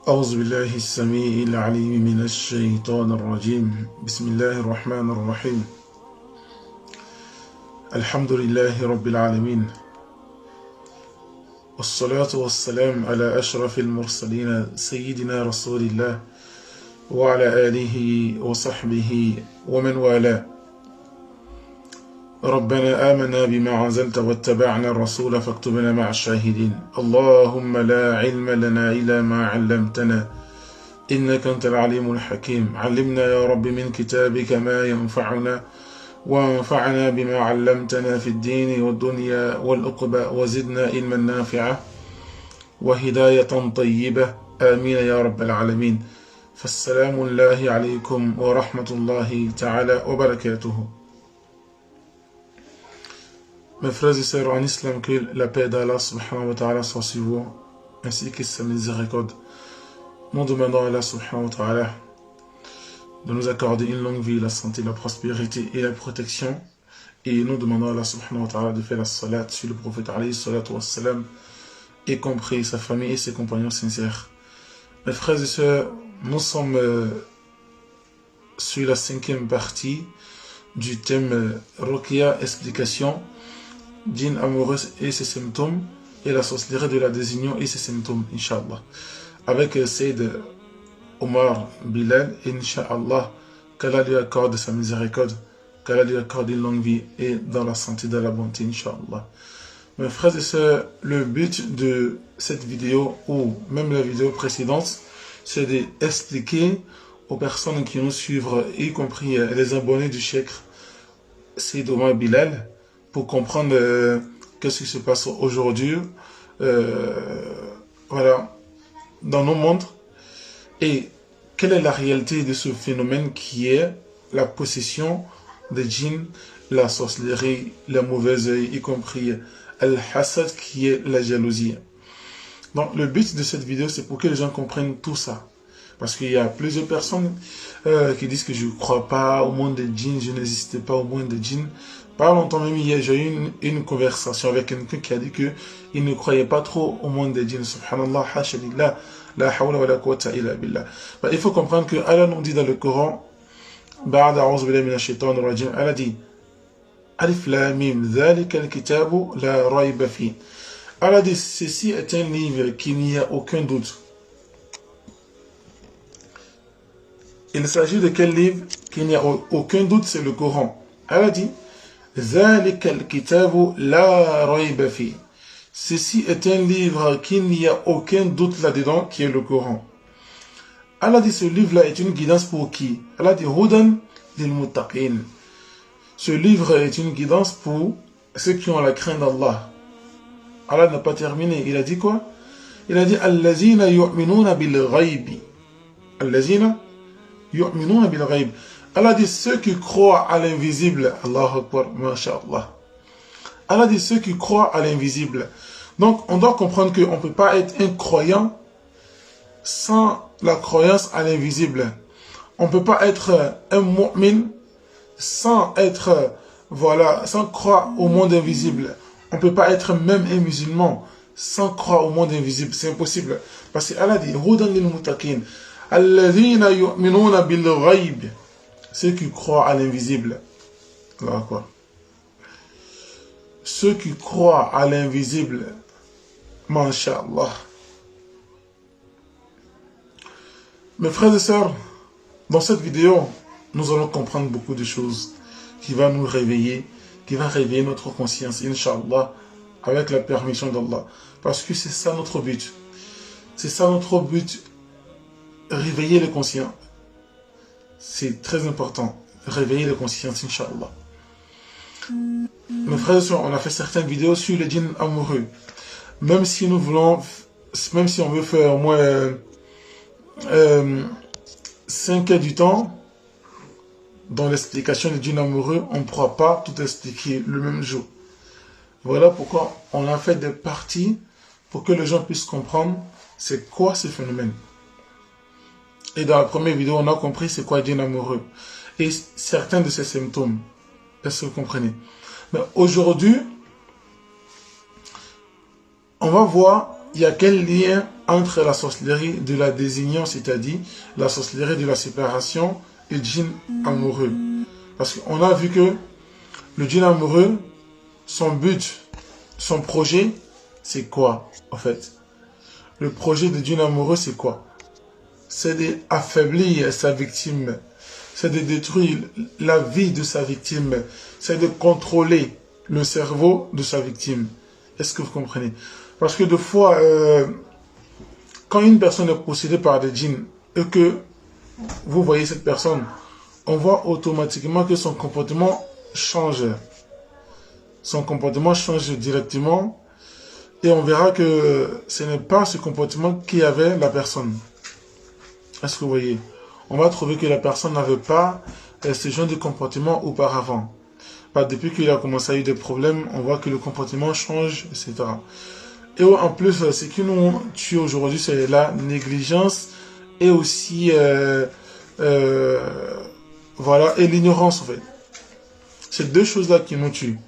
أعوذ بالله السميع العليم من الشيطان الرجيم بسم الله الرحمن الرحيم الحمد لله رب العالمين والصلاة والسلام على أشرف المرسلين سيدنا رسول الله وعلى آله وصحبه ومن والاه ربنا آمنا بما أنزلت واتبعنا الرسول فاكتبنا مع الشاهدين اللهم لا علم لنا إلا ما علمتنا إنك أنت العليم الحكيم علمنا يا رب من كتابك ما ينفعنا وانفعنا بما علمتنا في الدين والدنيا والعقبى وزدنا علما نافعا وهداية طيبة آمين يا رب العالمين فالسلام الله عليكم ورحمة الله تعالى وبركاته. Mes frères et sœurs en islam, que la paix d'Allah subhanahu wa ta'ala soit sur vous, ainsi que sa miséricorde. Nous demandons à Allah subhanahu wa ta'ala de nous accorder une longue vie, la santé, la prospérité et la protection. Et nous demandons à Allah subhanahu wa ta'ala de faire la salat sur le prophète alayhi salatu wa salam, y compris sa famille et ses compagnons sincères. Mes frères et sœurs, nous sommes sur la 5e partie du thème Ruqya, explication, djinn amoureuse et ses symptômes, et la sorcellerie de la désignon et ses symptômes, Inch'Allah. Avec Sayyid Omar Bilal, Inch'Allah, qu'Allah lui accorde sa miséricorde, qu'Allah lui accorde une longue vie et dans la santé, dans la bonté, Inch'Allah. Mes frères et sœurs, le but de cette vidéo, ou même la vidéo précédente, c'est d'expliquer aux personnes qui nous suivent, y compris les abonnés du Cheikh Sayyid Omar Bilal, pour comprendre qu'est-ce qui se passe aujourd'hui voilà, dans nos mondes et quelle est la réalité de ce phénomène qui est la possession des djinns, la sorcellerie, la mauvaise œil, y compris al-hasad qui est la jalousie. Donc le but de cette vidéo, c'est pour que les gens comprennent tout ça. Parce qu'il y a plusieurs personnes qui disent que je ne crois pas au monde des djinns, je n'existe pas au monde des djinns. Pas longtemps même hier, j'ai eu une conversation avec quelqu'un qui a dit qu'il ne croyait pas trop au monde des djinns. Subhanallah, hasha lillah, la hawla wa la quwwata illa billah. Il faut comprendre que Allah nous dit dans le Coran, Ba'da a'udhu billahi minash shaitanir rajim, Allah dit Alif lam mim, dhalika al-kitabu la rayba fi. Allah dit, ceci est un livre qu'il n'y a aucun doute. Il s'agit de quel livre qu'il n'y a aucun doute, c'est le Coran. Allah dit ذَلِكَ الْكِتَابُ لَا رَيْبَ فِيهِ. Ceci est un livre qu'il n'y a aucun doute là-dedans, qui est le Coran. Allah dit ce livre-là est une guidance pour qui? Allah dit Hudan lil muttaqin. Ce livre est une guidance pour ceux qui ont la crainte d'Allah. Allah n'a pas terminé. Il a dit quoi? Il a dit Allazina yu'minuna bil ghaybi. Allazina yu'minuna bil ghayb. Allah dit ceux qui croient à l'invisible. Allahu Akbar, masha'Allah. Allah dit ceux qui croient à l'invisible. Donc on doit comprendre qu'on ne peut pas être un croyant sans la croyance à l'invisible. On ne peut pas être un mu'min sans être, voilà, sans croire au monde invisible. On ne peut pas être même un musulman sans croire au monde invisible. C'est impossible. Parce que Allah dit Hudan lil muttaqin. Alladhina yu'minuna bil ghayb. Ceux qui croient à l'invisible. Ceux qui croient à l'invisible. Masha'Allah. Mes frères et sœurs, dans cette vidéo, nous allons comprendre beaucoup de choses qui vont nous réveiller, qui va réveiller notre conscience, Inch'Allah, avec la permission d'Allah. Parce que c'est ça notre but. C'est ça notre but. Réveiller les conscients. C'est très important. Réveiller les consciences, Inch'Allah. Mes frères et sœurs, on a fait certaines vidéos sur les djinns amoureux. Même si nous voulons, même si on veut faire au moins 5 heures du temps, dans l'explication des djinns amoureux, on ne pourra pas tout expliquer le même jour. Voilà pourquoi on a fait des parties pour que les gens puissent comprendre c'est quoi ce phénomène. Et dans la première vidéo, on a compris c'est quoi le djinn amoureux. Et certains de ces symptômes. Est-ce que vous comprenez? Mais aujourd'hui, on va voir il y a quel lien entre la sorcellerie de la désignant, c'est-à-dire la sorcellerie de la séparation et le djinn amoureux? Parce qu'on a vu que le djinn amoureux, son but, son projet, c'est quoi en fait? Le projet de djinn amoureux, c'est quoi? C'est d'affaiblir sa victime, c'est de détruire la vie de sa victime, c'est de contrôler le cerveau de sa victime. Est-ce que vous comprenez? Parce que des fois, quand une personne est possédée par des djinns et que vous voyez cette personne, on voit automatiquement que son comportement change. Son comportement change directement et on verra que ce n'est pas ce comportement qu'il y avait la personne. Est-ce que vous voyez? On va trouver que la personne n'avait pas ce genre de comportement auparavant. Depuis qu'il a commencé à avoir des problèmes, on voit que le comportement change, etc. Et en plus, ce qui nous tue aujourd'hui, c'est la négligence et aussi voilà, et l'ignorance en fait. C'est deux choses-là qui nous tuent.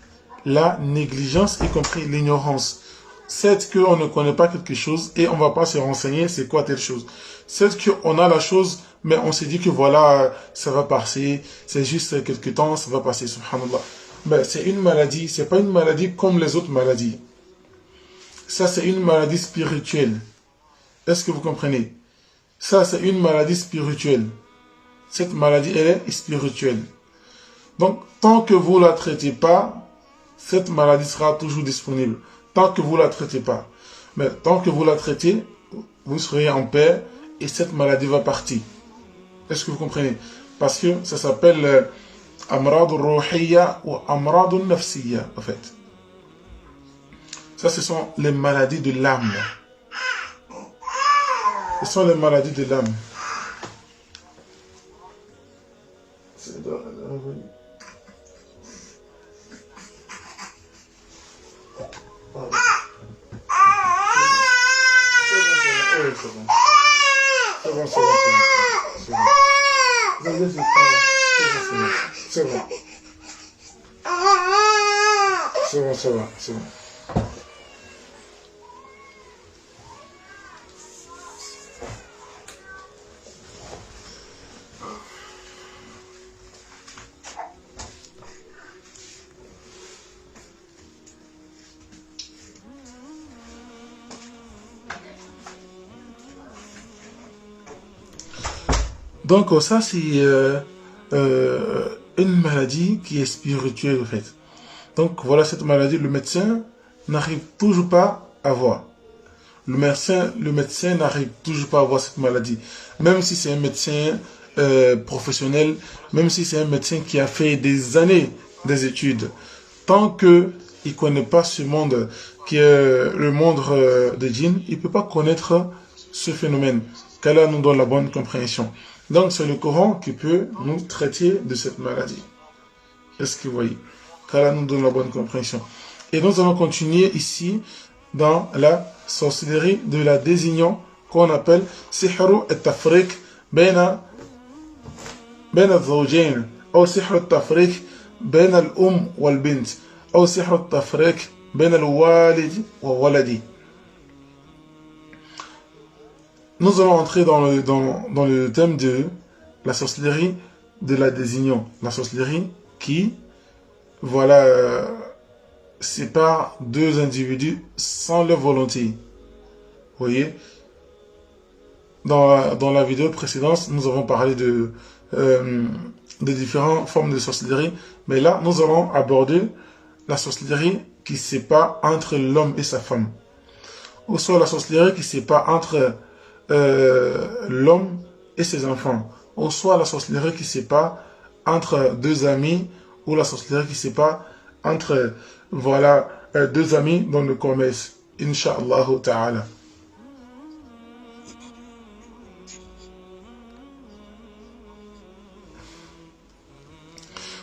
La négligence, y compris l'ignorance. C'est qu'on ne connaît pas quelque chose et on ne va pas se renseigner c'est quoi telle chose. C'est qu'on a la chose, mais on s'est dit que voilà, ça va passer, c'est juste quelque temps, ça va passer, subhanallah. Mais c'est une maladie, c'est pas une maladie comme les autres maladies. Ça, c'est une maladie spirituelle. Est-ce que vous comprenez? Ça, c'est une maladie spirituelle. Cette maladie, elle est spirituelle. Donc, tant que vous ne la traitez pas, cette maladie sera toujours disponible. Tant que vous ne la traitez pas. Mais tant que vous la traitez, vous serez en paix et cette maladie va partir. Est-ce que vous comprenez? Parce que ça s'appelle Amrad al-Ruhiyya ou Amrad al-Nafsiyya, en fait. Ça, ce sont les maladies de l'âme. Ce sont les maladies de l'âme. C'est bon. Donc ça c'est une maladie qui est spirituelle en fait. Donc voilà cette maladie, le médecin n'arrive toujours pas à voir. Le médecin n'arrive toujours pas à voir cette maladie. Même si c'est un médecin professionnel, même si c'est un médecin qui a fait des années des études, tant qu'il ne connaît pas ce monde qui est le monde des djinns, il ne peut pas connaître ce phénomène. Qu'Allah nous donne la bonne compréhension. Donc c'est le Coran qui peut nous traiter de cette maladie. Est-ce que vous voyez? Qu'Allah nous donne la bonne compréhension. Et nous allons continuer ici dans la sorcellerie de la désignant qu'on appelle Sihru al-Tafriq baina al-zawjayn ou Sihru al-Tafriq baina al-um wal-bint ou Sihru al-Tafriq baina al-walid wa waladi. Nous allons entrer dans le thème de la sorcellerie de la désignant. La sorcellerie qui, voilà, sépare deux individus sans leur volonté. Vous voyez, dans la vidéo précédente, nous avons parlé de différentes formes de sorcellerie. Mais là, nous allons aborder la sorcellerie qui sépare entre l'homme et sa femme. Ou soit la sorcellerie qui sépare entre l'homme et ses enfants, ou soit la sorcellerie qui sépare entre deux amis, ou la sorcellerie qui sépare entre voilà deux amis dans le commerce, Inch'Allah ta'ala.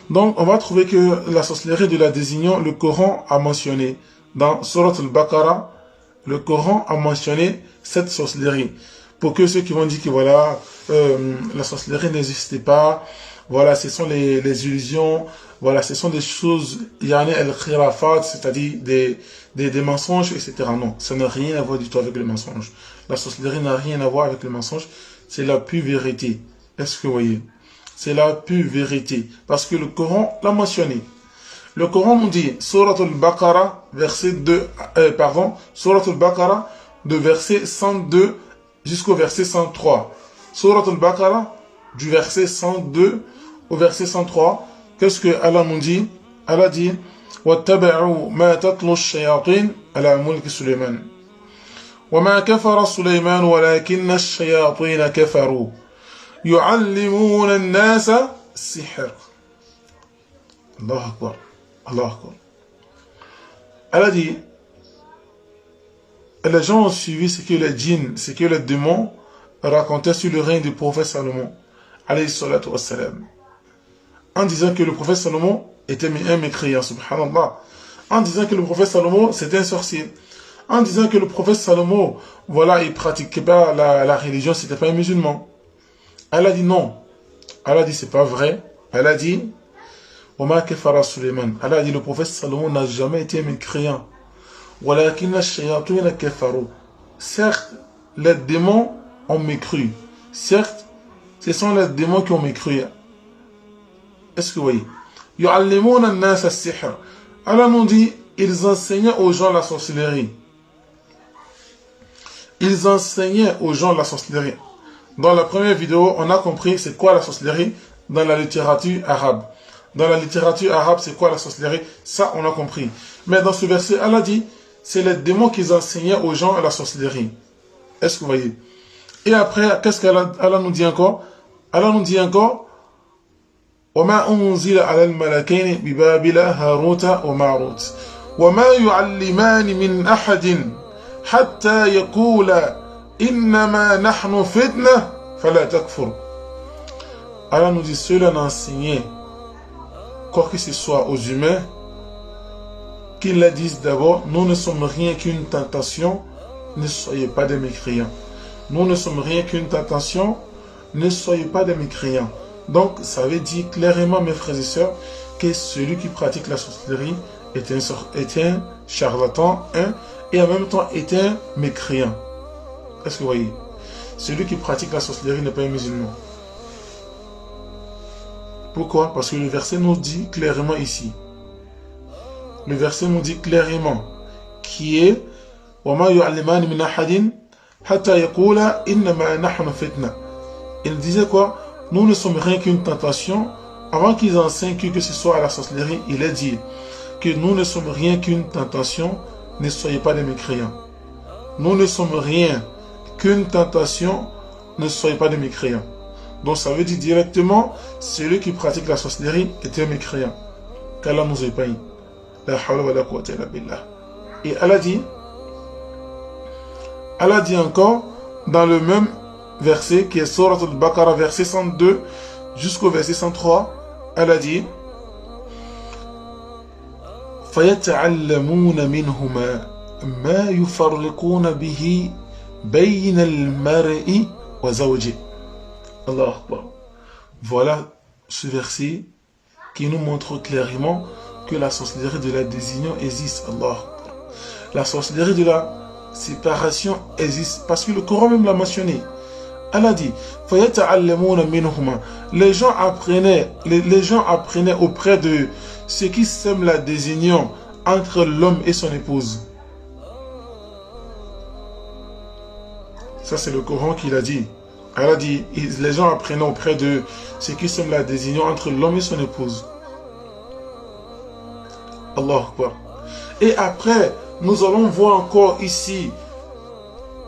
Donc on va trouver que la sorcellerie de la désignant, le Coran a mentionné dans Surat al-Baqarah, le Coran a mentionné cette sorcellerie. Pour que ceux qui vont dire que voilà, la sorcellerie n'existait pas, voilà, ce sont les illusions, voilà, ce sont des choses, yani al-khirafat, c'est-à-dire des mensonges, etc. Non, ça n'a rien à voir du tout avec le mensonge. La sorcellerie n'a rien à voir avec le mensonge, c'est la pure vérité. Est-ce que vous voyez? C'est la pure vérité. Parce que le Coran l'a mentionné. Le Coran nous dit, Surat al-Baqarah, verset 2, Surat al-Baqarah, de verset 102 jusqu'au verset 103. Surat al-Baqarah, du verset 102 au verset 103, qu'est-ce que Allah nous dit? Allah dit, وَاتَّبَعُوا مَا تَتْلُو الشَّيَاطِينَ عَلَى مُلْكِ سُلَيْمَانَ وَمَا كَفَرَ سُلَيْمَانُ وَلَكِنَّ الشَّيَاطِينَ كَفَرُوا يُعَلِّمُونَ النَّاسَ السِّحْرَ. Allah Akbar. Allah Akbar. Allah dit, les gens ont suivi ce que les djinns, ce que les démons racontaient sur le règne du prophète Salomon, alayhi salatu wassalam, en disant que le prophète Salomon était un mécréant, subhanallah, en disant que le prophète Salomon c'était un sorcier, en disant que le prophète Salomon, voilà, il pratiquait pas la religion, c'était pas un musulman. Allah dit non. Allah dit c'est pas vrai. Allah dit وَمَا كَفَرَ سُلَيْمَانَ. Allah dit le prophète Salomon n'a jamais été un mécréant. وَلَكِنَّ الشَّيَاطِينَ كَفَرُوا. Certes, les démons ont mécru. Certes, ce sont les démons qui ont mécru. Est-ce que vous voyez? يُعَلِّمُونَ النَّاسَ السِّحْرَ. Allah nous dit, ils enseignaient aux gens la sorcellerie. Ils enseignaient aux gens la sorcellerie. Dans la première vidéo, on a compris c'est quoi la sorcellerie dans la littérature arabe. Dans la littérature arabe, c'est quoi la sorcellerie? Ça, on a compris. Mais dans ce verset, Allah dit, c'est les démons qui enseignaient aux gens la sorcellerie. Est-ce que vous voyez? Et après, qu'est-ce qu'Allah nous dit encore? Allah nous dit encore, وَمَا أُنزِلَ عَلَى الْمَلَكَيْنِ بِبَابِلَ هَارُوتَ وَمَارُوتَ وَمَا يُعَلِّمَانِ مِنْ أَحَدٍ حَتَّى يَقُولَ إِنَّمَا نَحْنُ فِتْنَةٌ فَلَا تَكْفُرْ. Allah nous dit, cela n'enseignait quoi que ce soit aux humains, qu'ils la disent d'abord, nous ne sommes rien qu'une tentation, ne soyez pas des mécréants. Nous ne sommes rien qu'une tentation, ne soyez pas des mécréants. Donc, ça veut dire clairement, mes frères et sœurs, que celui qui pratique la sorcellerie est un charlatan, et en même temps est un mécréant. Est-ce que vous voyez? Celui qui pratique la sorcellerie n'est pas un musulman. Pourquoi? Parce que le verset nous dit clairement ici. Le verset nous dit clairement qui est وَمَا يُعَلِّمَانِ مِنْ أَحَدٍ حَتَّى يَقُولَ إِنَّمَا نَحْنُ فِتْنَةٌ. Il disait quoi? Nous ne sommes rien qu'une tentation. Avant qu'ils enseignent que ce soit à la sorcellerie, il est dit que nous ne sommes rien qu'une tentation, ne soyez pas des mécréants. Nous ne sommes rien qu'une tentation, ne soyez pas des mécréants. Donc ça veut dire directement, celui qui pratique la sorcellerie est un mécréant. Qu'Allah nous épargne. La hawla wa la quwwata illa billah. Et Allah dit encore, dans le même verset, qui est Surat al-Baqarah, verset 102, jusqu'au verset 103, Allah dit, فَيَتَعَلَّمُونَ مِنْهُمَا مَا يُفَرِّقُونَ بِهِ بَيْنَ الْمَرْءِ وَزَوْجِهِ. Allah Akbar. Voilà ce verset qui nous montre clairement que la sorcellerie de la désunion existe. Allah Akbar. La sorcellerie de la séparation existe parce que le Coran même l'a mentionné. Allah dit, les gens apprenaient auprès de ceux qui sèment la désunion entre l'homme et son épouse. Ça c'est le Coran qui l'a dit. Allah dit, les gens apprenaient auprès de ceux qui sèment la désunion entre l'homme et son épouse. Allah Akbar. Et après, nous allons voir encore ici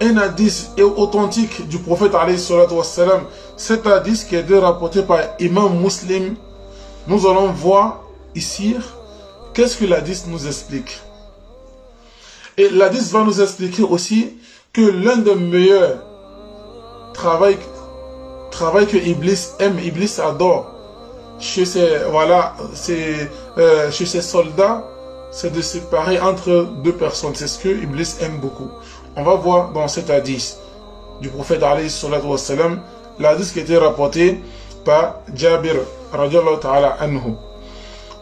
un hadith authentique du prophète alayhi salatu wassalam. Cet hadith qui est rapporté par Imam Muslim. Nous allons voir ici qu'est-ce que l'hadith nous explique. Et l'hadith va nous expliquer aussi que l'un des meilleurs travail que Iblis aime, Iblis adore chez ses soldats, c'est de séparer entre deux personnes. C'est ce que Iblis aime beaucoup. On va voir dans cet hadith du prophète alayhi salatu wassalam, l'hadith qui était rapporté par Jabir radiallahu ta'ala anhu.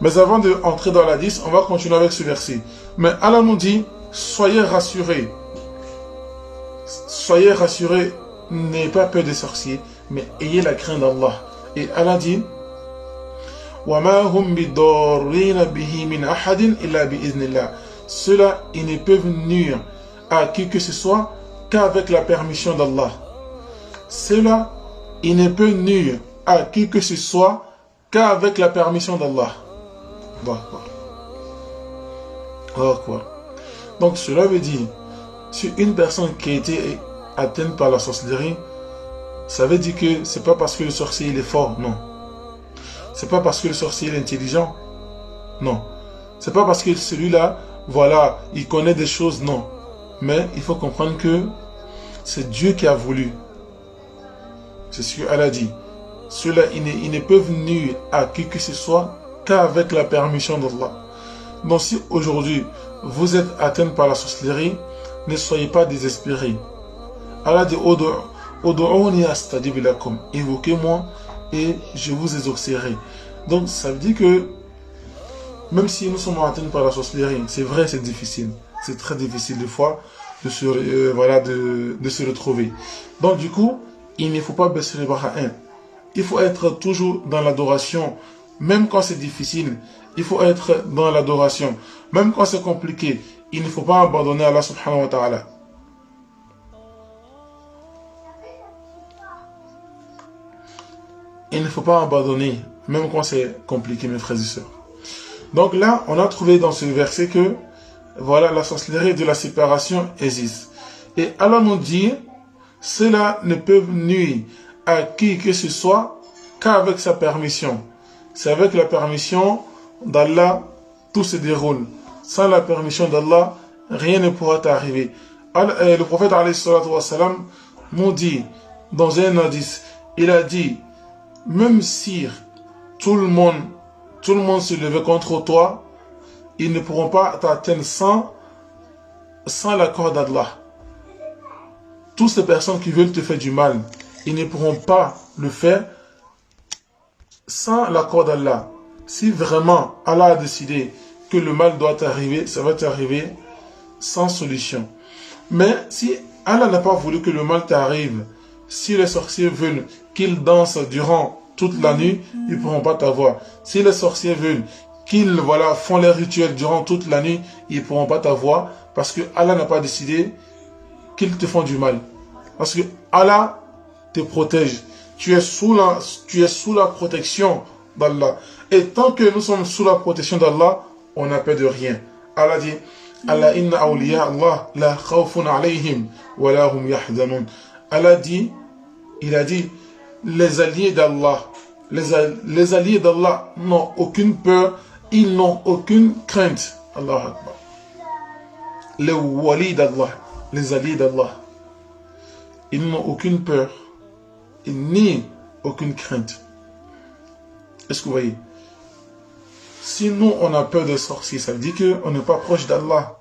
Mais avant d'entrer dans l'hadith, on va continuer avec ce verset. Mais Allah nous dit, soyez rassurés. Soyez rassurés, n'ayez pas peur des sorciers, mais ayez la crainte d'Allah. Et Allah dit, وَمَا هُمْ بِضَارِّينَ بِهِ مِنْ أَحَدٍ إِلَّا بِإِذْنِ اللَّهِ. Ceux-là, ils ne peuvent nuire à qui que ce soit qu'avec la permission d'Allah. Ceux-là, ils ne peuvent nuire à qui que ce soit qu'avec la permission d'Allah. Donc cela veut dire, si une personne qui a été atteinte par la sorcellerie, ça veut dire que c'est pas parce que le sorcier il est fort, non. C'est pas parce que le sorcier est intelligent, non. C'est pas parce que celui-là, voilà, il connaît des choses, non. Mais il faut comprendre que c'est Dieu qui a voulu. C'est ce qu'Allah dit. Ceux-là, ils ne peuvent nuire à qui que ce soit qu'avec la permission d'Allah. Donc si aujourd'hui vous êtes atteint par la sorcellerie, ne soyez pas désespérés. Allah dit, évoquez-moi et je vous exaucerai. Donc ça veut dire que même si nous sommes atteints par la sorcellerie, c'est vrai, c'est difficile. C'est très difficile des fois de se retrouver. Donc du coup, il ne faut pas baisser les bras. Il faut être toujours dans l'adoration. Même quand c'est difficile, il faut être dans l'adoration. Même quand c'est compliqué, il ne faut pas abandonner Allah subhanahu wa ta'ala. Il ne faut pas abandonner, même quand c'est compliqué, mes frères et sœurs. Donc là, on a trouvé dans ce verset que, voilà, la sorcellerie de la séparation existe. Et Allah nous dit, ceux-là ne peuvent nuire à qui que ce soit qu'avec sa permission. C'est avec la permission d'Allah, tout se déroule. Sans la permission d'Allah, rien ne pourra t'arriver. Le prophète alayhi salatu wa salam nous dit, dans un hadith, il a dit, même si tout le monde se levait contre toi, ils ne pourront pas t'atteindre sans l'accord d'Allah. Toutes ces personnes qui veulent te faire du mal, ils ne pourront pas le faire sans l'accord d'Allah. Si vraiment Allah a décidé que le mal doit t'arriver, ça va t'arriver sans solution. Mais si Allah n'a pas voulu que le mal t'arrive, si les sorciers veulent qu'ils dansent durant toute la nuit, ils ne pourront pas t'avoir. Si les sorciers veulent qu'ils font les rituels durant toute la nuit, ils ne pourront pas t'avoir parce que Allah n'a pas décidé qu'ils te font du mal. Parce que Allah te protège. Tu es sous la protection d'Allah. Et tant que nous sommes sous la protection d'Allah, on n'a peur de rien. Allah dit, Allah inna awliya Allah la khawfun alayhim wa la hum yahzanun. Allah dit, il a dit, les alliés d'Allah, les alliés d'Allah n'ont aucune peur, ils n'ont aucune crainte. Allah Akbar. Les wali d'Allah, les alliés d'Allah, ils n'ont aucune peur, ni aucune crainte. Est-ce que vous voyez? Si nous, on a peur de sorciers, ça veut dire qu'on n'est pas proche d'Allah.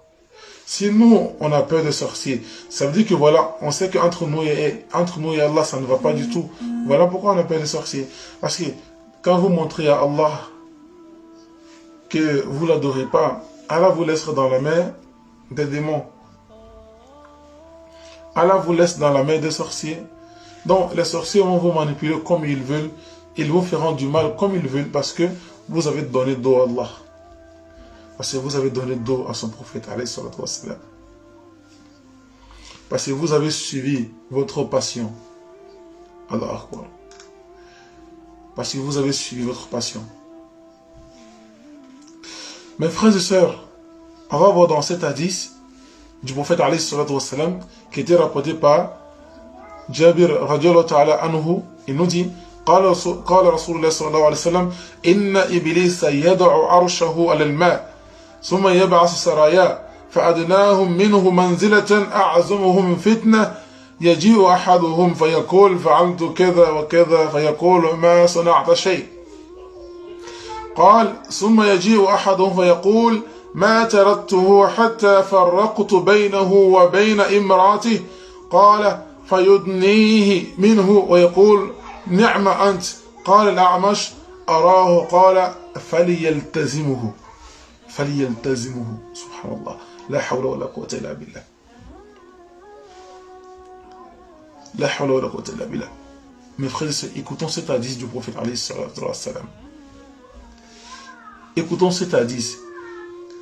Si nous, on a peur de sorciers, ça veut dire que voilà, on sait qu'entre nous et Allah, ça ne va pas du tout. Voilà pourquoi on a peur de sorciers. Parce que quand vous montrez à Allah que vous ne l'adorez pas, Allah vous laisse dans la main des démons. Allah vous laisse dans la main des sorciers. Donc les sorciers vont vous manipuler comme ils veulent. Ils vous feront du mal comme ils veulent parce que vous avez donné dos à Allah. Parce que vous avez donné dos à son prophète, alayhi salatu wassalam. Parce que vous avez suivi votre passion. Allah Akbar. Parce que vous avez suivi votre passion. Mes frères et sœurs, on va voir dans cet hadith du prophète alayhi salatu wassalam qui était rapporté par Jabir radiallahu ta'ala anhu. Il nous dit, قال رسول الله صلى الله عليه وسلم إن إبليس يدع عرشه على الماء ثم يبعث سرايا فأدناهم منه منزلة أعظمهم فتنة يجيء أحدهم فيقول فعلت كذا وكذا فيقول ما صنعت شيء قال ثم يجيء أحدهم فيقول ما تركته حتى فرقت بينه وبين امرأته قال فيدنيه منه ويقول نعم أنت قال الأعمش أراه قال فليلتزمه فليلتزمه سبحان الله لا حول ولا قوة إلا بالله لا حول ولا قوة إلا بالله. Mes frères et sœurs, écoutons cet hadith du prophète alayhi salatu wa salam. Écoutons cet hadith.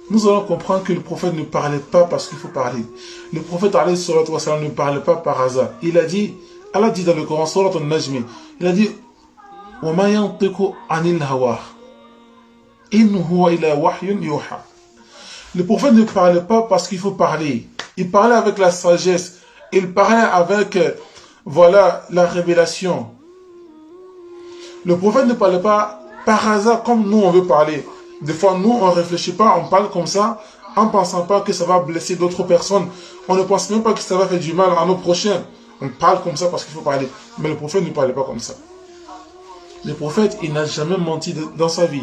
Nous allons comprendre que le prophète ne parlait pas parce qu'il faut parler. Le prophète alayhi salatu wa salam ne parlait pas par hasard. Il a dit, Allah dit dans le Coran, Surat al-Najm, il a dit وَمَا يَنْطِقُ عَنِ الْهَوَىٰ إِنْ هُوَ إِلَّا وَحْيٌ يُوحَىٰ. Le prophète ne parlait pas parce qu'il faut parler. Il parlait avec la sagesse. Il parlait avec, voilà, la révélation. Le prophète ne parlait pas par hasard comme nous on veut parler. Des fois, nous, on ne réfléchit pas, on parle comme ça, en ne pensant pas que ça va blesser d'autres personnes. On ne pense même pas que ça va faire du mal à nos prochains. On parle comme ça parce qu'il faut parler. Mais le prophète ne parlait pas comme ça. Le prophète, il n'a jamais menti dans sa vie.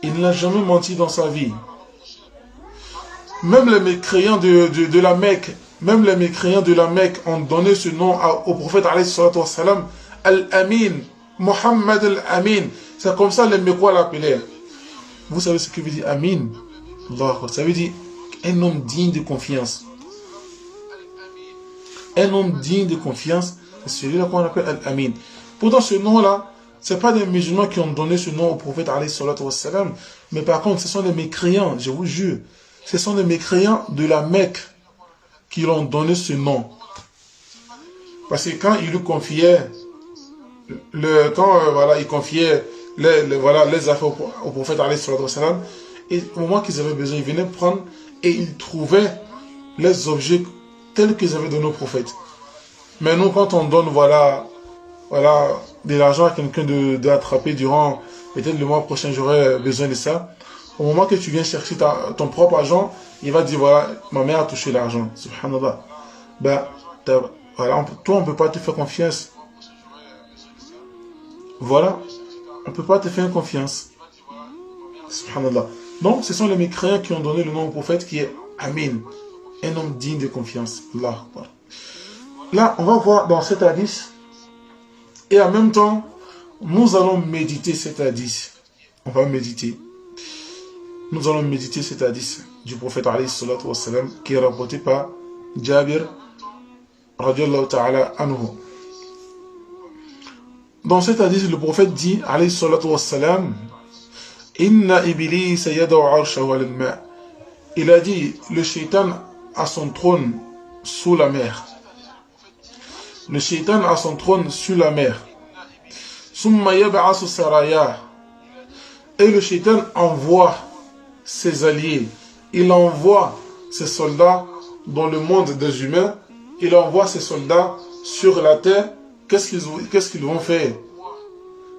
Il n'a jamais menti dans sa vie. Même les mécréants de la Mecque, même les mécréants de la Mecque ont donné ce nom au prophète alayhi salatu wa salam, Al-Amin, Muhammad Al-Amin. C'est comme ça les Mécois l'appelaient. Vous savez ce que veut dire Amin? Ça veut dire un homme digne de confiance. Un homme digne de confiance, c'est celui-là qu'on appelle Al-Amin. Pourtant, ce nom-là, ce n'est pas des musulmans qui ont donné ce nom au prophète alayhi salatu wa salam, mais par contre, ce sont des mécréants, je vous jure. Ce sont des mécréants de la Mecque qui lui ont donné ce nom. Parce que quand il lui confiait, il confiait les affaires au prophète alayhi salatu wa salam, et au moment qu'ils avaient besoin, ils venaient prendre et ils trouvaient les objets tels qu'ils avaient donné au prophète. Mais nous, quand on donne de l'argent à quelqu'un d'attraper durant peut-être le mois prochain, j'aurai besoin de ça. Au moment que tu viens chercher ton propre argent, il va dire voilà, ma mère a touché l'argent. Subhanallah. Toi, on ne peut pas te faire confiance. Voilà. On ne peut pas te faire confiance. Subhanallah. Donc, ce sont les mécréants qui ont donné le nom au prophète qui est Amin. Un homme digne de confiance. Allah. Là, on va voir dans cet hadith. Et en même temps, nous allons méditer cet hadith. On va méditer. Nous allons méditer cet hadith du prophète alayhi salatu wa salam qui est rapporté par Jabir radiallahu ta'ala anhu. Dans cet hadith, le prophète dit alayhi salatu wa salam Inna iblis yada'u arshahu al-ma'. Il a dit le shaitan a son trône sous la mer. Le shaitan a son trône sur la mer. Summa yab'asu saraya. Et le shaitan envoie ses alliés. Il envoie ses soldats dans le monde des humains. Il envoie ses soldats sur la terre. Qu'est-ce qu'ils vont faire?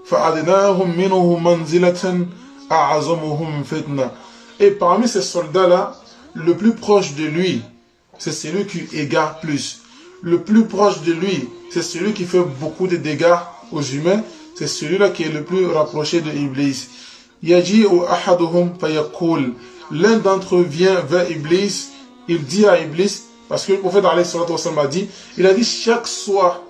فَأَدْنَاهُمْ مِنْهُ مَنْزِلَةً أَعَظَمُهُمْ فِتْنَةً. Et parmi ces soldats-là, le plus proche de lui, c'est celui qui égare plus. Le plus proche de lui, c'est celui qui fait beaucoup de dégâts aux humains. C'est celui-là qui est le plus rapproché de Iblis. Yaji'u ahaduhum fayaqul. L'un d'entre eux vient vers Iblis. Il dit à Iblis, parce que le prophète alayhi salatu wa sallam a dit, il a dit chaque soir,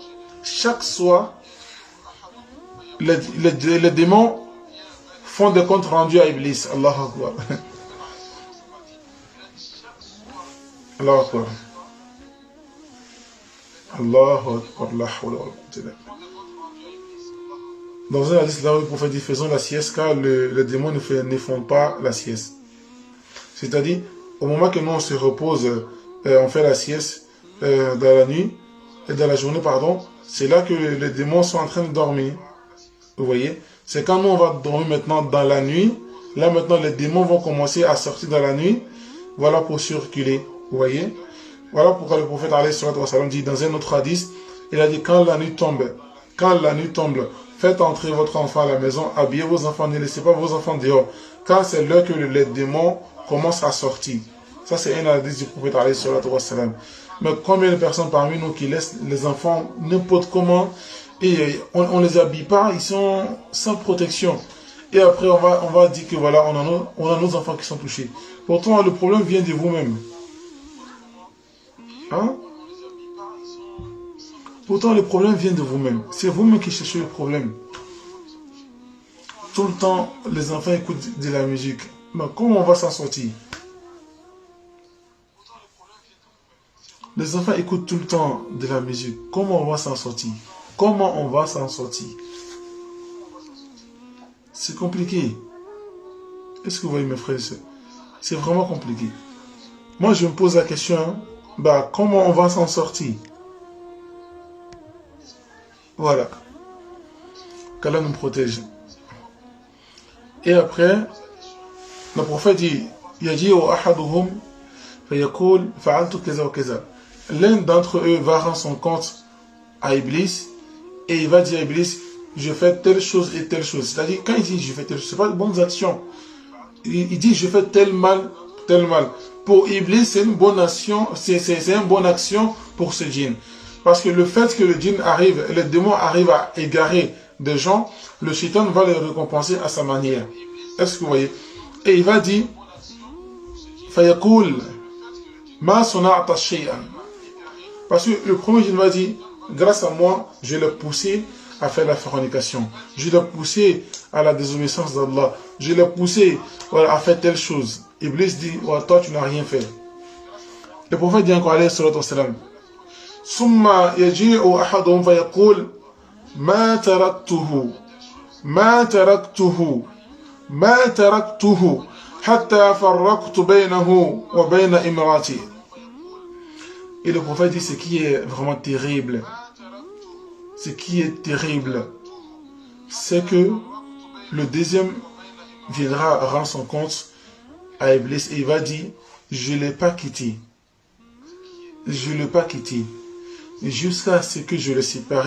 les démons font des comptes rendus à Iblis. Allahu Akbar. Allahu Akbar. Allahu Akbar. La hawla wa la quwwata illa billah. Dans un hadith, là où le prophète dit faisons la sieste, car les démons ne font pas la sieste. C'est-à-dire, au moment que nous on se repose, on fait la sieste dans la nuit, et dans la journée, pardon, c'est là que les démons sont en train de dormir. Vous voyez? C'est quand nous on va dormir maintenant dans la nuit, là maintenant les démons vont commencer à sortir dans la nuit, voilà pour circuler. Vous voyez? Voilà pourquoi le prophète alayhi salatu wa salam dit dans un autre hadith, il a dit quand la nuit tombe, faites entrer votre enfant à la maison, habillez vos enfants, ne laissez pas vos enfants dehors. Quand c'est l'heure que les démons commencent à sortir. Ça c'est un hadith du prophète alayhi salatu wa salam. Mais combien de personnes parmi nous qui laissent les enfants n'importe comment et on ne les habille pas, ils sont sans protection. Et après on va dire que voilà, on a nos enfants qui sont touchés. Pourtant le problème vient de vous-même. Hein? Pourtant, le problème vient de vous-même. C'est vous-même qui cherchez le problème. Tout le temps, les enfants écoutent de la musique. Mais comment on va s'en sortir? Les enfants écoutent tout le temps de la musique. Comment on va s'en sortir? Comment on va s'en sortir? C'est compliqué. Est-ce que vous voyez mes frères et sœurs? C'est vraiment compliqué. Moi, je me pose la question, hein, comment on va s'en sortir? Voilà. Qu'Allah nous protège. Et après, le prophète dit, l'un d'entre eux va rendre son compte à Iblis et il va dire à Iblis, je fais telle chose et telle chose. C'est-à-dire, quand il dit je fais telle chose, ce n'est pas de bonnes actions. Il dit je fais tel mal, tel mal. Pour Iblis, c'est une bonne action, c'est une bonne action pour ce djinn. Parce que le fait que le djinn arrive, le démon arrive à égarer des gens, le shaitan va les récompenser à sa manière. Est-ce que vous voyez? Et il va dire, Fayaqul, ma sona'ta shay'an. Parce que le premier djinn va dire, grâce à moi, je l'ai poussé à faire la fornication. Je l'ai poussé à la désobéissance d'Allah. Je l'ai poussé à faire telle chose. Iblis dit, toi tu n'as rien fait. Le prophète dit encore, alayhi salatu wassalam, Summa yaji'u ahadum fa yaqul ma taraktuhu hatta farraqtu baynahu wa bayna imrati. Et le prophète dit ce qui est vraiment terrible. Ce qui est terrible, c'est que le deuxième viendra rendre son compte à Iblis et il va dire, je ne l'ai pas quitté. Je ne l'ai pas quitté. Jusqu'à ce que je le sépare,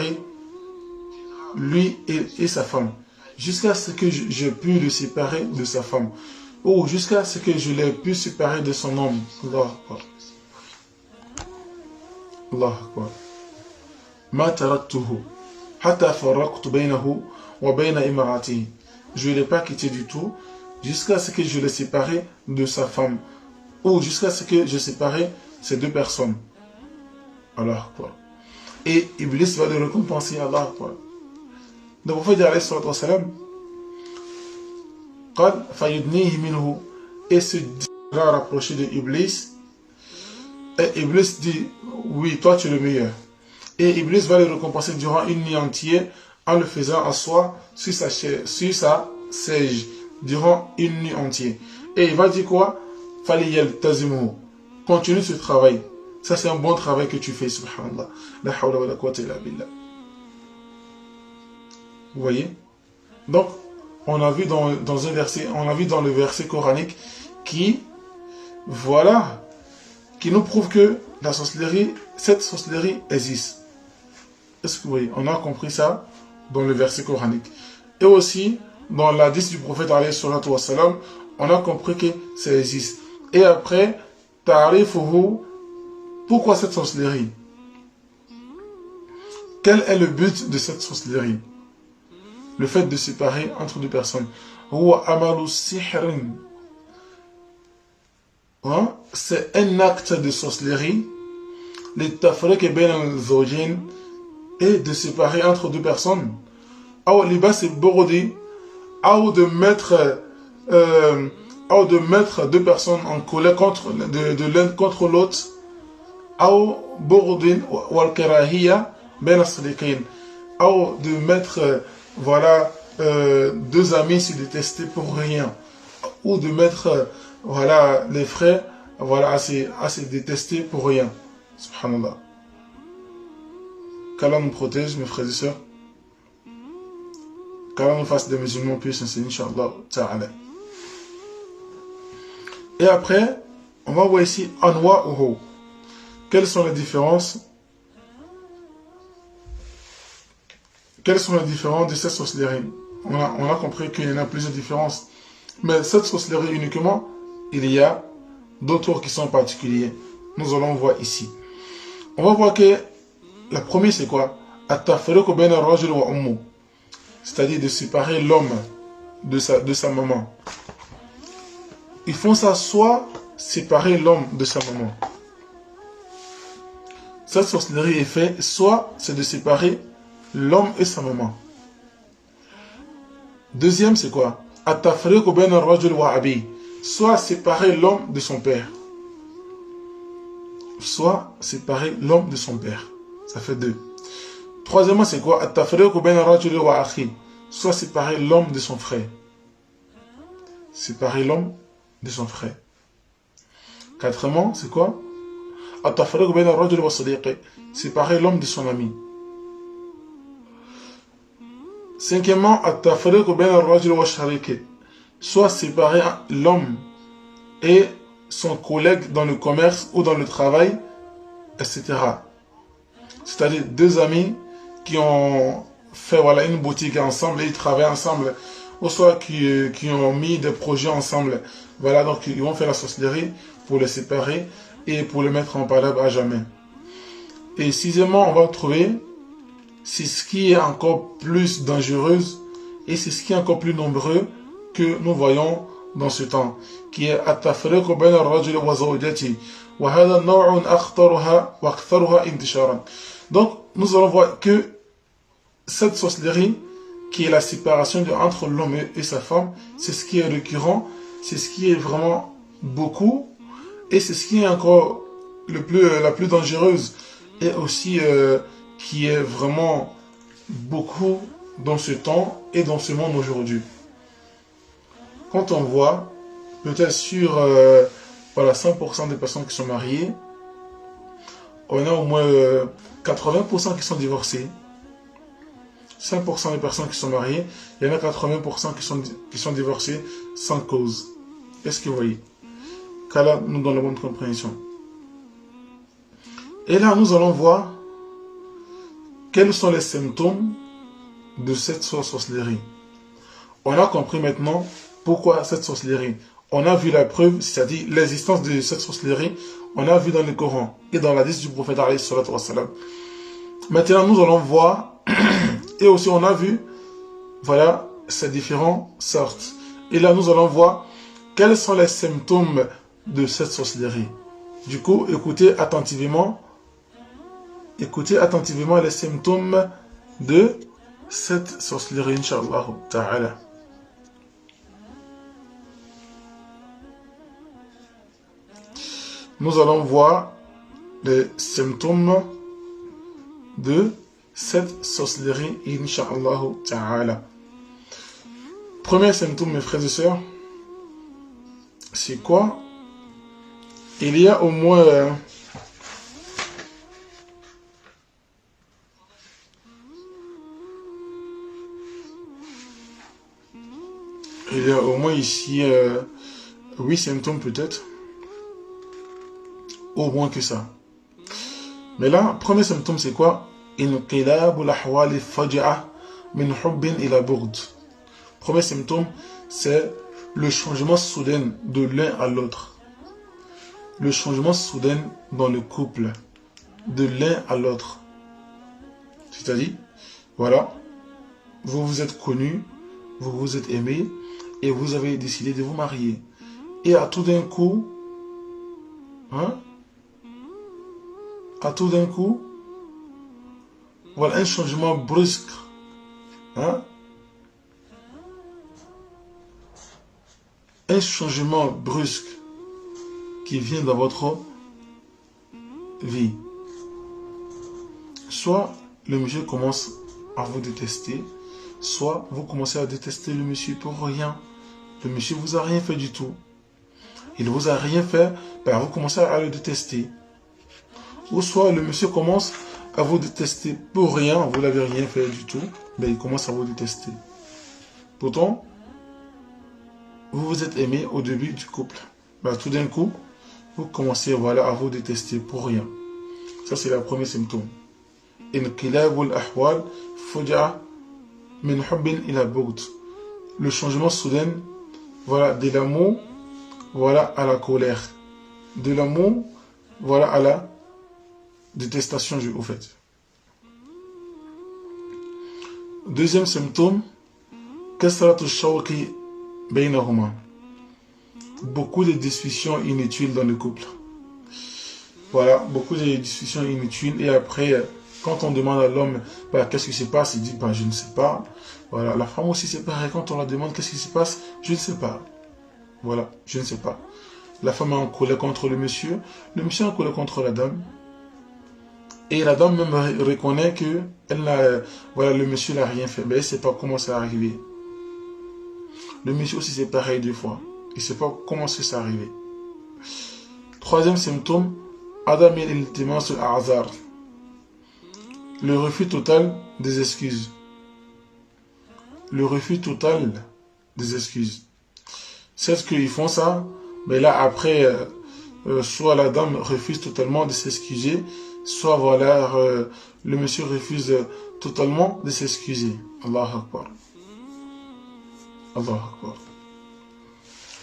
lui et sa femme. Jusqu'à ce que je puisse le séparer de sa femme. Ou jusqu'à ce que je l'ai pu séparer de son homme. Allah Akbar. Allah Akbar. Ma taraktuhu. Hatta farraqtu baynahu wa bayna imra'atihi. Je ne l'ai pas quitté du tout. Jusqu'à ce que je le sépare de sa femme. Ou jusqu'à ce que je sépare ces deux personnes. Allah Akbar. Et Iblis va le récompenser. Allah Akbar. Le prophète alayhi salatu wassalam, قال فيدنيه منه, et se dira rapprocher de Iblis. Et Iblis dit, oui, toi tu es le meilleur. Et Iblis va le récompenser durant une nuit entière en le faisant asseoir sur sa siège durant une nuit entière. Et il va dire quoi? Continue ce travail. Ça c'est un bon travail que tu fais, subhanallah. La hawla wa la quwwata illa billah. Vous voyez? Donc, on a vu dans un verset, on a vu dans le verset coranique qui, voilà, qui nous prouve que la sorcellerie, cette sorcellerie existe. Est-ce que vous voyez? On a compris ça dans le verset coranique. Et aussi, dans l'hadith du prophète alayhi salatu wassalam, on a compris que ça existe. Et après, ta'rifuhu, pourquoi cette sorcellerie? Quel est le but de cette sorcellerie? Le fait de séparer entre deux personnes. C'est un acte de sorcellerie. Et de séparer entre deux personnes. Ou de mettre deux personnes en colère de l'un contre l'autre. Ou de mettre voilà, deux amis se détester pour rien. Ou de mettre voilà, les frères voilà, à se détester pour rien. Subhanallah. Qu'Allah nous protège, mes frères et sœurs. Qu'Allah nous fasse des musulmans plus sincères, Inch'Allah ta'ala. Et après, on va voir ici Anwa Uhu. Quelles sont les différences? Quelles sont les différences de cette sorcellerie? On a compris qu'il y en a plusieurs différences. Mais cette sorcellerie uniquement, il y a d'autres qui sont particuliers. Nous allons voir ici. On va voir que la première c'est quoi? C'est-à-dire de séparer l'homme de sa maman. Ils font ça soit séparer l'homme de sa maman. cette sorcellerie est faite, soit c'est de séparer l'homme et sa maman. Deuxième, c'est quoi? At-tafriqu bayna ar-rajul wa abi. Soit séparer l'homme de son père. Soit séparer l'homme de son père. Ça fait 2. Troisièmement, c'est quoi? At-tafriqu bayna ar-rajul wa akhi. Soit séparer l'homme de son frère. Séparer l'homme de son frère. Quatrièmement, c'est quoi? At-tafriqu bayna ar-rajul wa sadiqi. Séparer l'homme de son ami. Cinquièmement, at-tafriqu bayna ar-rajul wa shariki. Soit séparer l'homme et son collègue dans le commerce ou dans le travail, etc. C'est-à-dire 2 amis qui ont fait une boutique ensemble et ils travaillent ensemble, ou soit qui ont mis des projets ensemble. Voilà, donc ils vont faire la sorcellerie pour les séparer et pour les mettre en palabre à jamais. Et sixièmement, on va trouver, c'est ce qui est encore plus dangereux et c'est ce qui est encore plus nombreux que nous voyons dans ce temps, qui est at-tafriqu bayna ar-rajuli wa zawjatihi wa hadha naw'un akhtaruha wa aktharuha intisharan. Donc nous allons voir que cette sorcellerie qui est la séparation entre l'homme et sa femme, c'est ce qui est récurrent, c'est ce qui est vraiment beaucoup et c'est ce qui est encore la plus dangereuse et aussi qui est vraiment beaucoup dans ce temps et dans ce monde aujourd'hui. Quand on voit, peut-être sur 100% des personnes qui sont mariées, on a au moins 80% qui sont divorcées. 5% des personnes qui sont mariées, il y en a 80% qui sont divorcées sans cause. Est-ce que vous voyez? Qu'Allah nous donne la bonne compréhension. Et là, nous allons voir quels sont les symptômes de cette sorcellerie. On a compris maintenant pourquoi cette sorcellerie. On a vu la preuve, c'est-à-dire l'existence de cette sorcellerie, on a vu dans le Coran et dans l'hadith du prophète alayhi salatu wa salam. Maintenant, nous allons voir, et aussi on a vu, voilà, ces différentes sortes. Et là, nous allons voir quels sont les symptômes de cette sorcellerie. Du coup, écoutez attentivement les symptômes de cette sorcellerie, Inch'Allah ta'ala. Nous allons voir les symptômes de cette sorcellerie, Inch'Allah ta'ala. Premier symptôme, mes frères et sœurs, c'est quoi? Il y a au moins ici 8 symptômes peut-être. Au moins que ça. Mais là, premier symptôme, c'est quoi? Premier symptôme, c'est le changement soudain de l'un à l'autre. Le changement soudain dans le couple, de l'un à l'autre. C'est-à-dire, voilà, vous vous êtes connus, vous vous êtes aimés, et vous avez décidé de vous marier. Et à tout d'un coup, voilà un changement brusque. Un changement brusque qui vient dans votre vie. Soit le monsieur commence à vous détester, soit vous commencez à détester le monsieur pour rien. Le monsieur vous a rien fait du tout. Il vous a rien fait, ben vous commencez à le détester. Ou soit le monsieur commence à vous détester pour rien, vous n'avez rien fait du tout, mais il commence à vous détester. Pourtant, vous vous êtes aimé au début du couple. Ben, tout d'un coup, vous commencez à vous détester pour rien. Ça, c'est le premier symptôme. Le changement soudain, de l'amour, à la colère. De l'amour, à la détestation, au fait. Deuxième symptôme, beaucoup de discussions inutiles dans le couple. Voilà, beaucoup de discussions inutiles. Et après, quand on demande à l'homme, bah, qu'est-ce qui se passe, il dit, bah, je ne sais pas. Voilà, la femme aussi c'est pareil. Quand on la demande qu'est-ce qui se passe, je ne sais pas. Voilà, je ne sais pas. La femme est en colère contre le monsieur est en colère contre la dame. Et la dame même reconnaît que voilà, le monsieur n'a rien fait. Mais elle ne sait pas comment c'est arrivé. Le monsieur aussi c'est pareil deux fois. Il ne sait pas comment c'est arrivé. Troisième symptôme, Adam el-Iltimas al-Azar. Le refus total des excuses. Le refus total des excuses. C'est ce qu'ils font ça, mais là après, soit la dame refuse totalement de s'excuser, soit voilà, le monsieur refuse totalement de s'excuser. Allahu Akbar. Allahu Akbar.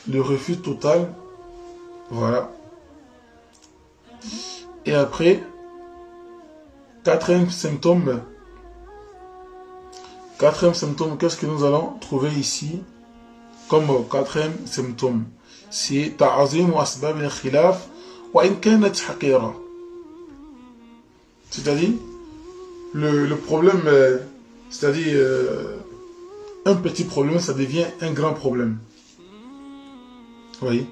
Le refus total, voilà. Et après, quatrième symptôme, qu'est-ce que nous allons trouver ici comme quatrième symptôme? C'est ta'azim wa asbab al-khilaf wa in kanat haqira. C'est-à-dire, le problème, c'est-à-dire, un petit problème, ça devient un grand problème. Vous voyez?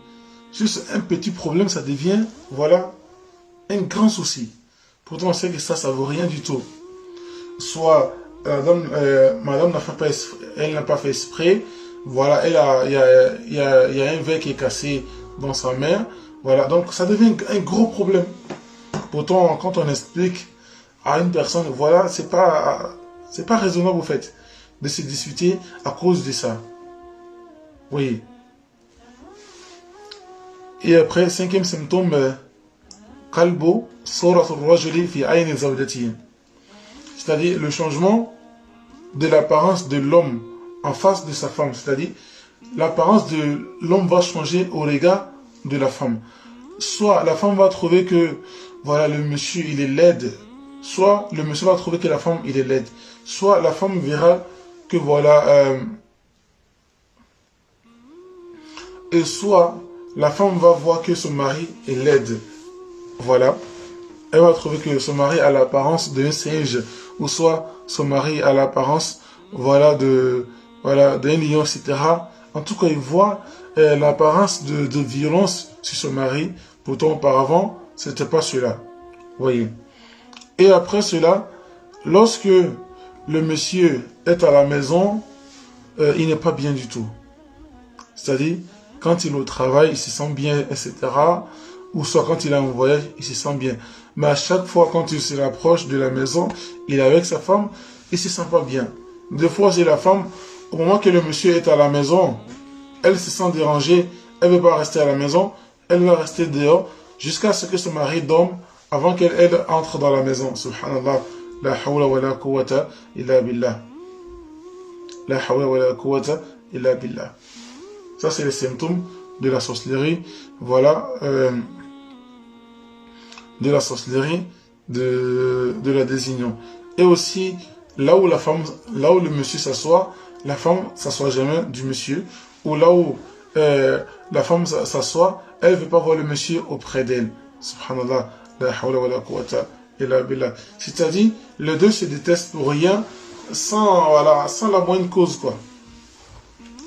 Juste un petit problème, ça devient, voilà, un grand souci. Pourtant, on sait que ça vaut rien du tout. Soit, madame elle n'a pas fait exprès, voilà, il y a un verre qui est cassé dans sa main, voilà, donc ça devient un gros problème. Pourtant, quand on explique à une personne, voilà, c'est pas raisonnable, au fait, de se disputer à cause de ça. Oui. Et après, cinquième symptôme, kalbo, soratul rajuli fi ayni zawjatihi. C'est-à-dire le changement de l'apparence de l'homme en face de sa femme. C'est-à-dire, l'apparence de l'homme va changer au regard de la femme. Soit la femme va trouver que, voilà, le monsieur, il est laid. Soit le monsieur va trouver que la femme, il est laide. Soit la femme verra que, voilà, et soit la femme va voir que son mari est laide. Voilà. Elle va trouver que son mari a l'apparence d'un singe. Ou soit son mari a l'apparence, voilà, d'un lion, etc. En tout cas, il voit l'apparence de violence sur son mari. Pourtant, auparavant, ce n'était pas cela. Voyez. Et après cela, lorsque le monsieur est à la maison, il n'est pas bien du tout. C'est-à-dire, quand il est au travail, il se sent bien, etc. Ou soit quand il est en voyage, il se sent bien. Mais à chaque fois, quand il se rapproche de la maison, il est avec sa femme, il se sent pas bien. Des fois, c'est la femme, au moment que le monsieur est à la maison, elle se sent dérangée, elle ne veut pas rester à la maison, elle va rester dehors, jusqu'à ce que son mari dorme, avant qu'elle entre dans la maison. Subhanallah, la hawla wa la quwwata illa billah. La hawla wa la quwwata illa billah. Ça, c'est les symptômes de la sorcellerie. Voilà, de la sorcellerie, de la désignon. Et aussi, là où le monsieur s'assoit, la femme s'assoit jamais du monsieur. Ou là où la femme s'assoit, elle ne veut pas voir le monsieur auprès d'elle. Subhanallah, la hawla wa la quwwata illa billah. C'est-à-dire, les deux se détestent pour rien, sans la moindre cause, quoi.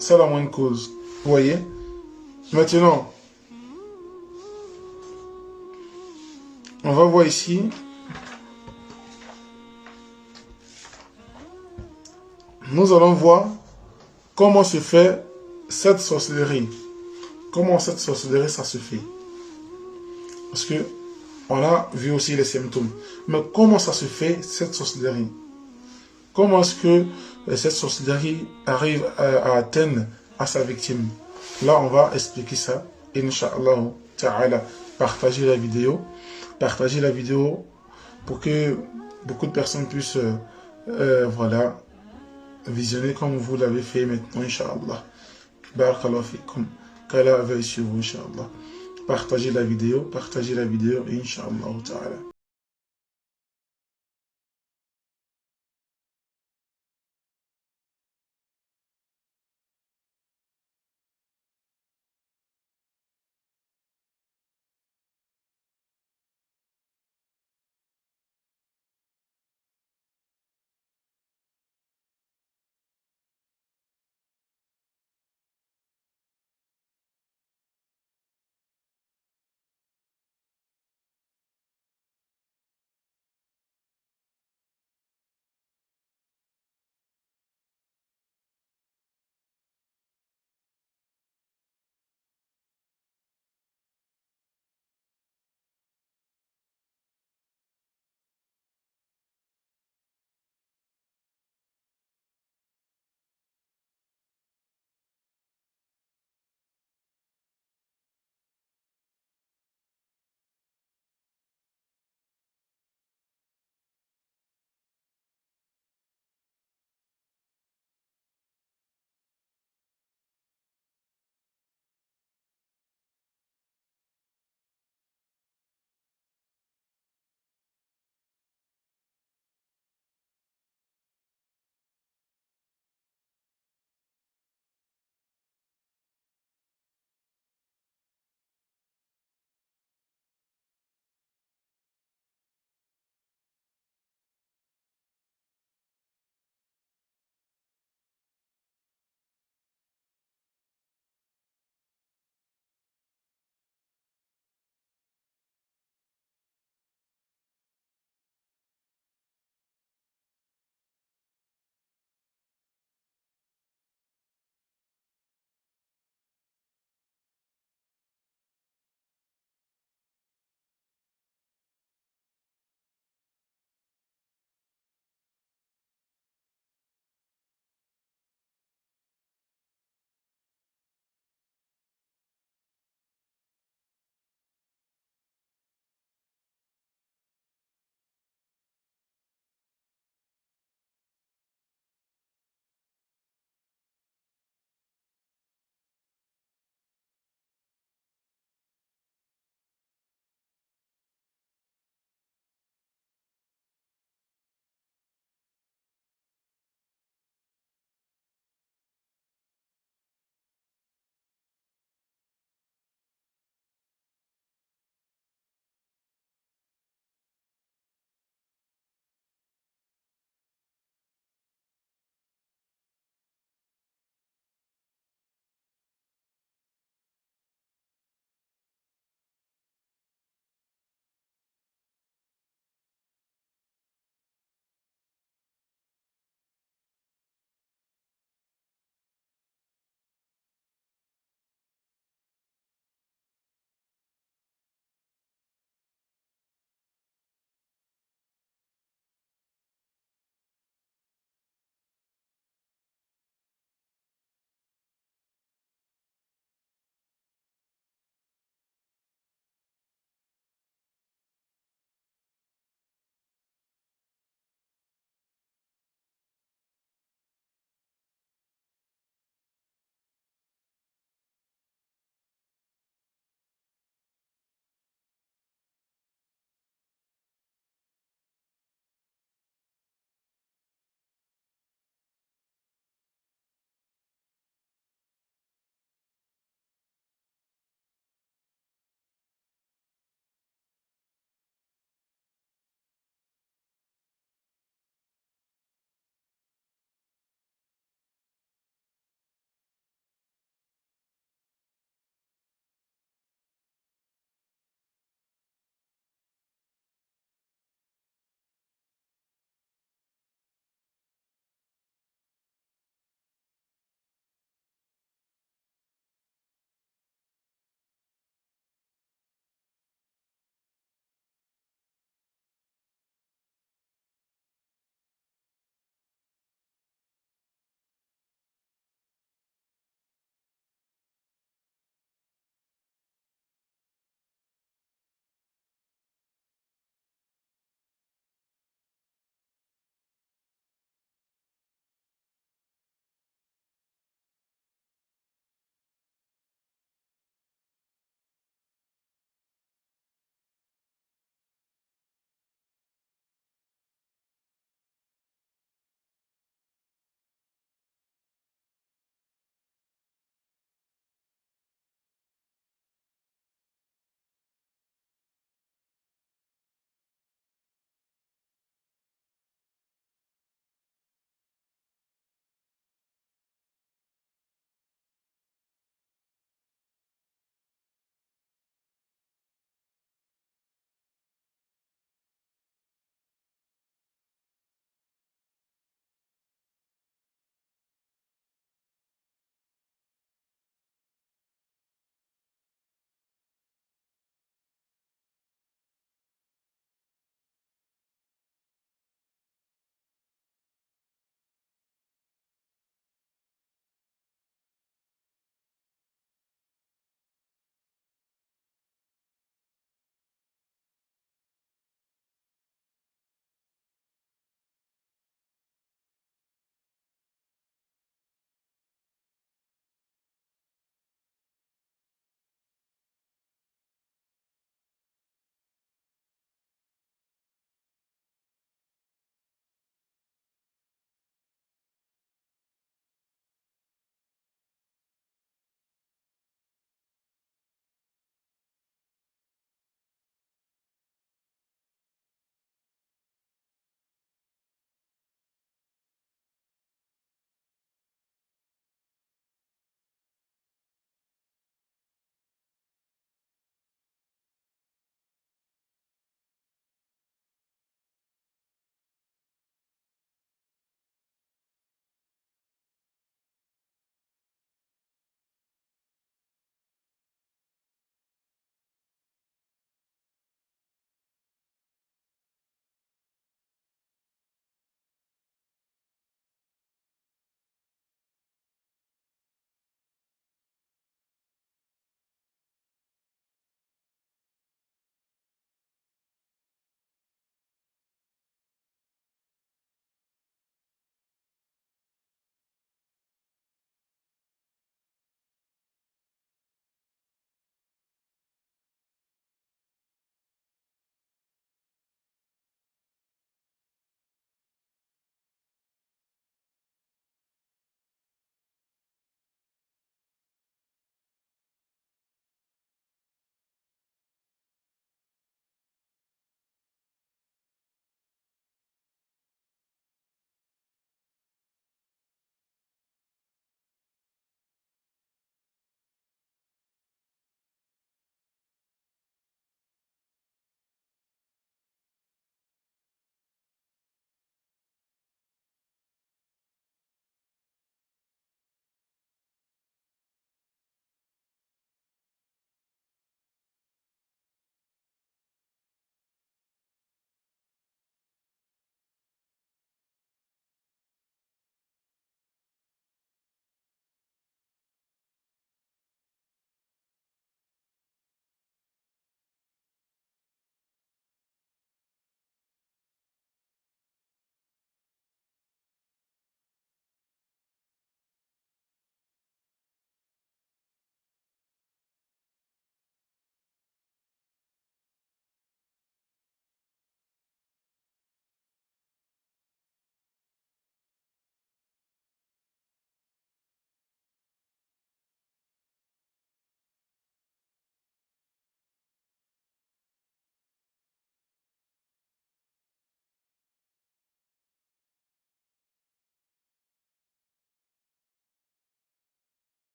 Sans la moindre cause. Vous voyez? Maintenant, on va voir ici. Nous allons voir comment se fait cette sorcellerie. Comment cette sorcellerie, ça se fait. Parce que on a vu aussi les symptômes. Mais comment ça se fait, cette sorcellerie? Comment est-ce que cette sorcellerie arrive à atteindre à sa victime? Là, on va expliquer ça. Inch'Allah ta'ala. Partagez la vidéo. Partagez la vidéo pour que beaucoup de personnes puissent voilà, visionner comme vous l'avez fait maintenant, Inch'Allah. Barakallahu fikum. Qu'Allah veille sur vous, Inch'Allah. Partagez la vidéo, Inch'Allah ta'ala.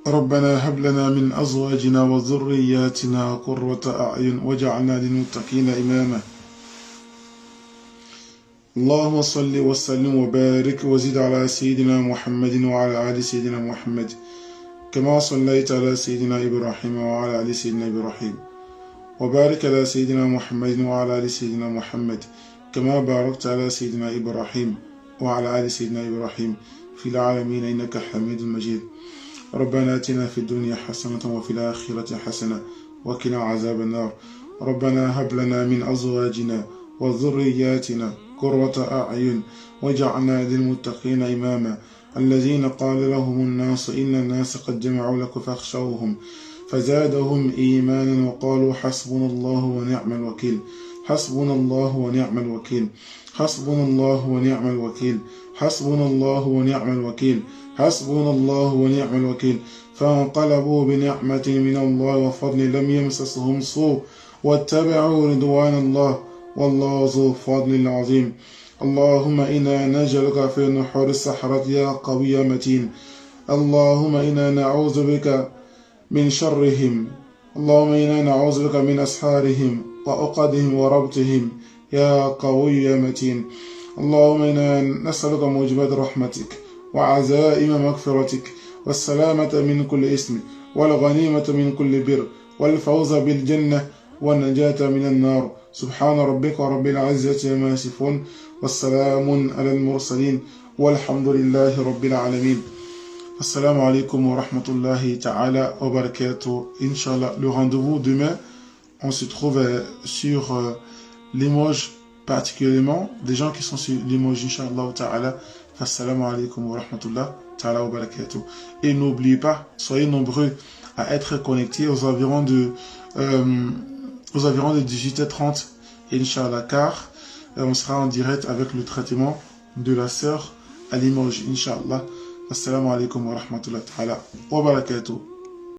ربنا هب لنا من أزواجنا وذرياتنا قرة أعين واجعلنا للمتقين إماما. اللهم صل وسلم وبارك وزد على سيدنا محمد وعلى آل سيدنا محمد كما صليت على سيدنا إبراهيم وعلى آل سيدنا إبراهيم، وبارك على سيدنا محمد وعلى آل سيدنا محمد كما باركت على سيدنا إبراهيم وعلى آل سيدنا إبراهيم في العالمين إنك حميد مجيد. ربنا آتنا في الدنيا حسنة وفي الآخرة حسنة وقنا عذاب النار. ربنا هب لنا من أزواجنا وذرياتنا قرة أعين واجعلنا للمتقين إماما. الذين قال لهم الناس إن الناس قد جمعوا لك فاخشوهم فزادهم إيمانا وقالوا حسبنا الله ونعم الوكيل. حسبنا الله ونعم الوكيل. حسبنا الله ونعم الوكيل. حسبنا الله ونعم الوكيل. حسبنا الله ونعم الوكيل. فانقلبوا بنعمة من الله وفضل لم يمسسهم سوء واتبعوا رضوان الله والله ذو فضل عظيم. اللهم إنا نجعلك في نحور السحرة يا قوي يا متين. اللهم إنا نعوذ بك من شرهم. اللهم إنا نعوذ بك من أسحارهم وعقدهم وربطهم يا قوي يا متين. اللهم إنا نسألك موجبات رحمتك وعزائم مغفرتك والسلامة من كل إثم والغنيمة من كل بر والفوز بالجنة والنجاة من النار. سبحان ربك رب العزة عما يصفون والسلام على المرسلين والحمد لله رب العالمين. Assalamu alaikum wa rahmatullahi ta'ala wa barakatuh. Inch'Allah, le rendez-vous demain, on se trouve sur Limoges, particulièrement des gens qui sont sur Limoges, Inch'Allah ta'ala. Assalamu alaikum wa rahmatullahi ta'ala wa barakatuh. Et n'oubliez pas, soyez nombreux à être connectés aux environs de 18h30, Inch'Allah, car on sera en direct avec le traitement de la sœur à Limoges, Inch'Allah. Assalamu alaikum wa rahmatullahi wa barakatuh.